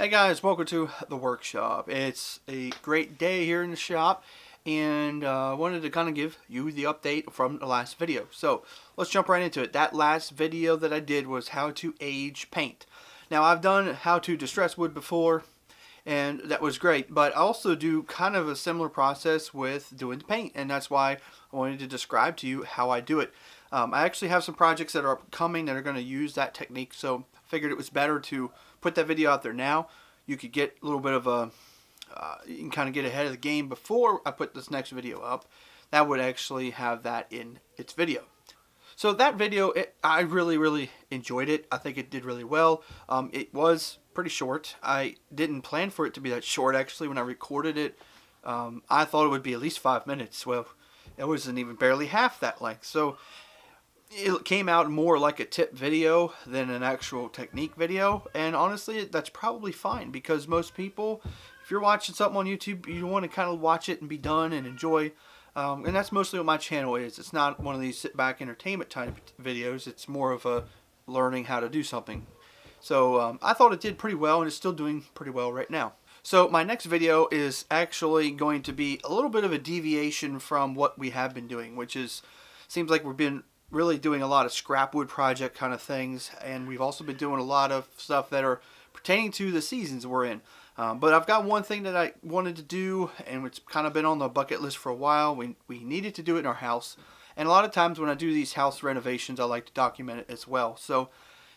Hey guys, welcome to the workshop. It's a great day here in the shop, and I wanted to kind of give you the update from the last video. So let's jump right into it. That last video that I did was how to age paint. Now I've done how to distress wood before, and that was great, but I also do kind of a similar process with doing the paint, and that's why I wanted to describe to you how I do it. I actually have some projects that are upcoming that are going to use that technique, so I figured it was better to put that video out there now. You could get a little bit of a, you can kind of get ahead of the game before I put this next video up. That would actually have that in its video. So that video, I really enjoyed it. I think it did really well. It was pretty short. I didn't plan for it to be that short, actually. When I recorded it, I thought it would be at least 5 minutes. Well, it wasn't even barely half that length. So it came out more like a tip video than an actual technique video, and honestly that's probably fine, because most people, if you're watching something on YouTube, you want to kind of watch it and be done and enjoy, and that's mostly what my channel is. It's not one of these sit back entertainment type videos. It's more of a learning how to do something. So I thought it did pretty well, and it's still doing pretty well right now. So my next video is actually going to be a little bit of a deviation from what we have been doing, which is, seems like we've been really doing a lot of scrap wood project kind of things, and we've also been doing a lot of stuff that are pertaining to the seasons we're in. But I've got one thing that I wanted to do, and it's kind of been on the bucket list for a while. We needed to do it in our house, and a lot of times when I do these house renovations, I like to document it as well. So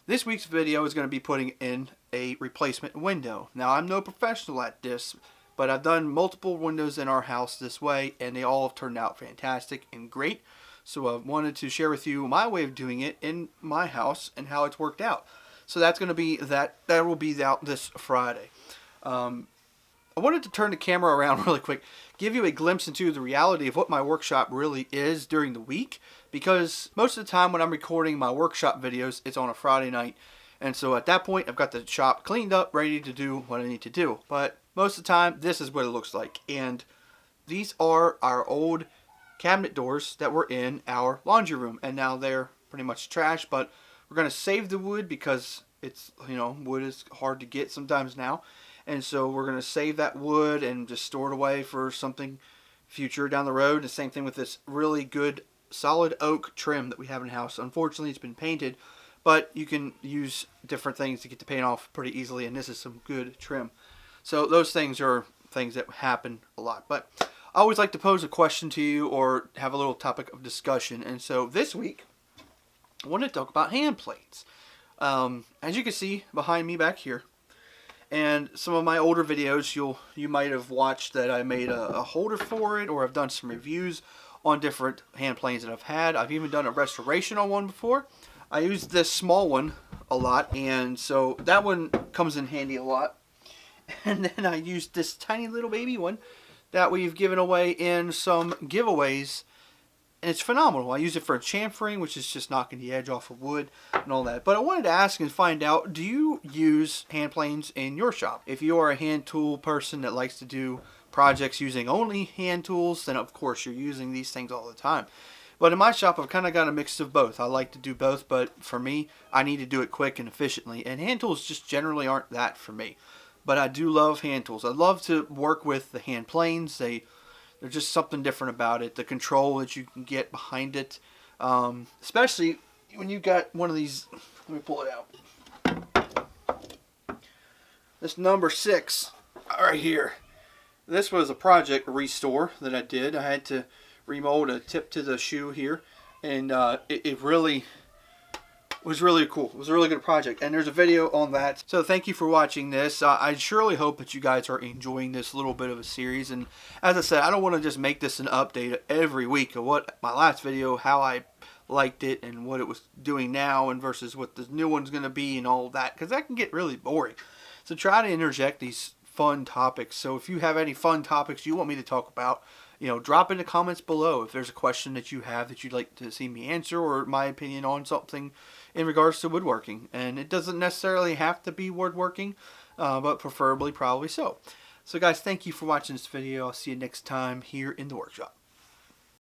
this week's video is going to be putting in a replacement window. Now I'm no professional at this, but I've done multiple windows in our house this way, and they all have turned out fantastic and great. So I wanted to share with you my way of doing it in my house and how it's worked out. So that's going to be that will be out this Friday. I wanted to turn the camera around really quick, give you a glimpse into the reality of what my workshop really is during the week, because most of the time when I'm recording my workshop videos, it's on a Friday night. And so at that point, I've got the shop cleaned up, ready to do what I need to do. But most of the time, this is what it looks like. And these are our old cabinet doors that were in our laundry room, and now they're pretty much trash, but we're going to save the wood because it's, you know, wood is hard to get sometimes now, and so we're going to save that wood and just store it away for something future down the road. The same thing with this really good solid oak trim that we have in the house. Unfortunately, it's been painted, but you can use different things to get the paint off pretty easily, and this is some good trim. So those things are things that happen a lot. But I always like to pose a question to you or have a little topic of discussion. And so this week, I want to talk about hand planes. As you can see behind me back here, and some of my older videos, you might have watched that I made a holder for it, or I've done some reviews on different hand planes that I've had. I've even done a restoration on one before. I used this small one a lot, and so that one comes in handy a lot. And then I used this tiny little baby one that we've given away in some giveaways, and it's phenomenal. I use it for chamfering, which is just knocking the edge off of wood and all that. But I wanted to ask and find out, do you use hand planes in your shop? If you are a hand tool person that likes to do projects using only hand tools, then of course you're using these things all the time. But in my shop, I've kind of got a mix of both. I like to do both, but for me, I need to do it quick and efficiently, and hand tools just generally aren't that for me. But I do love hand tools. I love to work with the hand planes. There's just something different about it. The control that you can get behind it. Especially when you got one of these. Let me pull it out. This number 6 right here. This was a project restore that I did. I had to remold a tip to the shoe here. And it really was really cool. It was a really good project, and there's a video on that. So thank you for watching this. I surely hope that you guys are enjoying this little bit of a series. And as I said, I don't want to just make this an update every week of what my last video, how I liked it and what it was doing now and versus what the new one's going to be and all that, because that can get really boring. So try to interject these fun topics. So if you have any fun topics you want me to talk about, you know, drop in the comments below if there's a question that you have that you'd like to see me answer, or my opinion on something in regards to woodworking. And it doesn't necessarily have to be woodworking, but preferably probably so. So guys, thank you for watching this video. I'll see you next time here in the workshop.